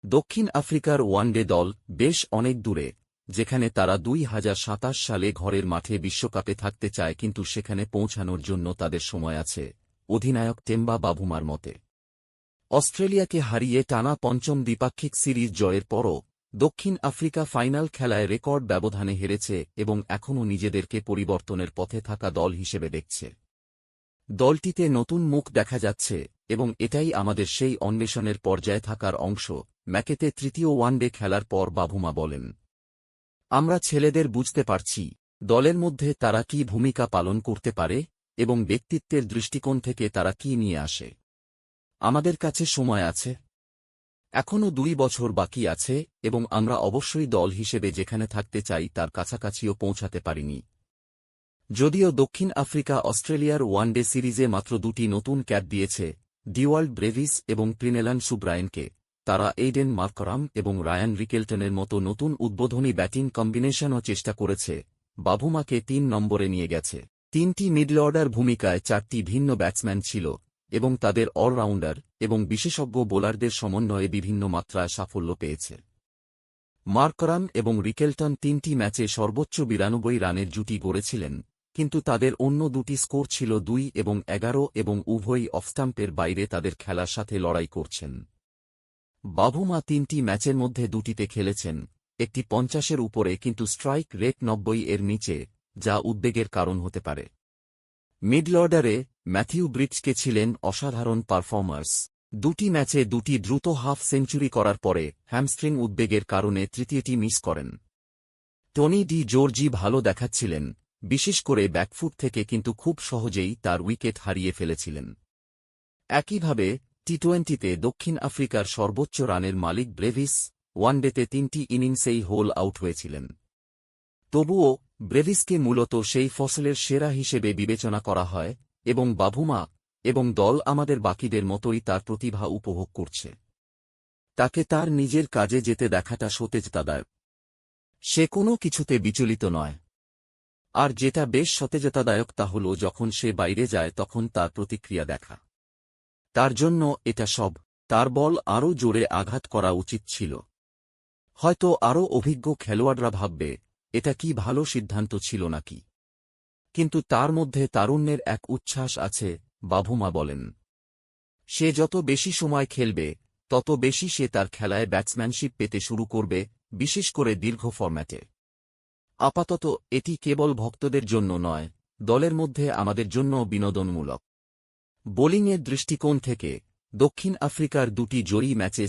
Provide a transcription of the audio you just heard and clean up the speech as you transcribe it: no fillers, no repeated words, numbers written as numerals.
দক্ষিণ আফ্রিকার ওয়ানডে দল বেশ অনেক দূরে, যেখানে তারা 2027 সালে ঘরের মাঠে বিশ্বকাপে থাকতে চায়, কিন্তু সেখানে পৌঁছানোর জন্য তাদের সময় আছে, অধিনায়ক টেম্বা বাভুমার মতে। অস্ট্রেলিয়াকে হারিয়ে টানা পঞ্চম দ্বিপাক্ষিক সিরিজ জয়ের পরও দক্ষিণ আফ্রিকা ফাইনাল খেলায় রেকর্ড ব্যবধানে হেরেছে এবং এখনও নিজেদেরকে পরিবর্তনের পথে থাকা দল হিসেবে দেখছে। দলটিতে নতুন মুখ দেখা যাচ্ছে এবং এটাই আমাদের সেই অন্বেষণের পর্যায়ে থাকার অংশ। ম্যাকেতে তৃতীয় ওয়ানডে খেলার পর বাভুমা বলেন, আমরা ছেলেদের বুঝতে পারছি দলের মধ্যে তারা কি ভূমিকা পালন করতে পারে এবং ব্যক্তিত্বের দৃষ্টিকোণ থেকে তারা কি নিয়ে আসে। আমাদের কাছে সময় আছে, এখনও 2 বছর বাকি আছে এবং আমরা অবশ্যই দল হিসেবে যেখানে থাকতে চাই তার কাছাকাছিও পৌঁছাতে পারিনি। যদিও দক্ষিণ আফ্রিকা অস্ট্রেলিয়ার ওয়ানডে সিরিজে মাত্র 2টি নতুন ক্যাপ দিয়েছে, ডিওয়াল্ড ব্রেভিস এবং প্রিনেলান সুব্রায়েনকে, তারা এইডেন মার্করাম এবং রায়ান রিকেলটনের মতো নতুন উদ্বোধনী ব্যাটিং কম্বিনেশনও চেষ্টা করেছে। বাভুমাকে 3 নম্বরে নিয়ে গেছে। 3টি মিডল অর্ডার ভূমিকায় 4টি ভিন্ন ব্যাটসম্যান ছিল এবং তাদের অলরাউন্ডার এবং বিশেষজ্ঞ বোলারদের সমন্বয়ে বিভিন্ন মাত্রায় সাফল্য পেয়েছে। মার্করাম এবং রিকেলটন 3টি ম্যাচে সর্বোচ্চ 92 রানের জুটি গড়েছিলেন, কিন্তু তাদের অন্য 2টি স্কোর ছিল 2 এবং 11 এবং উভয়ই অফস্টাম্পের বাইরে তাদের খেলার সাথে লড়াই করছেন। বাভুমা 3টি ম্যাচের মধ্যে 2টিতে খেলেছেন, একটি 50-এর উপরে কিন্তু স্ট্রাইক রেট 90-এর নিচে, যা উদ্বেগের কারণ হতে পারে। মিডল অর্ডারে ম্যাথিউ ব্রিটজকে ছিলেন অসাধারণ পারফরমার্স। 2টি ম্যাচে 2টি দ্রুত হাফ সেঞ্চুরি করার পরে হ্যামস্ট্রিং উদ্বেগের কারণে তৃতীয়টি মিস করেন। টনি ডি জর্জি ভালো দেখাচ্ছিলেন, বিশেষ করে ব্যাকফুট থেকে, কিন্তু খুব সহজেই তার উইকেট হারিয়ে ফেলেছিলেন। একইভাবে টি-20তে দক্ষিণ আফ্রিকার সর্বোচ্চ রানের মালিক ব্রেভিস ওয়ানডেতে 3টি ইনিংসেই হোল আউট হয়েছিলেন। তবুও ব্রেভিসকে মূলত সেই ফসলের সেরা হিসেবে বিবেচনা করা হয় এবং বাভুমা এবং দল আমাদের বাকিদের মতোই তার প্রতিভা উপভোগ করছে। তাকে তার নিজের কাজে যেতে দেখাটা সতেজতাদায়ক। সে কোনো কিছুতে বিচলিত নয়। আর যেটা বেশ সতেজতাদায়ক তা হল যখন সে বাইরে যায় তখন তার প্রতিক্রিয়া দেখা। তার জন্য এটা সব। তার বল আরও জোরে আঘাত করা উচিত ছিল। হয়তো আরও অভিজ্ঞ খেলোয়াড়রা ভাববে এটা কি ভালো সিদ্ধান্ত ছিল নাকি, কিন্তু তার মধ্যে তারুণ্যের এক উচ্ছ্বাস আছে, বাভুমা বলেন। সে যত বেশি সময় খেলবে তত বেশি সে তার খেলায় ব্যাটসম্যানশিপ পেতে শুরু করবে, বিশেষ করে দীর্ঘ ফরম্যাটে। আপাতত এটি কেবল ভক্তদের জন্য নয়, দলের মধ্যে আমাদের জন্য বিনোদনমূলক। বোলিংয়ের দৃষ্টিকোণ থেকে দক্ষিণ আফ্রিকার 2টি জয়ী ম্যাচে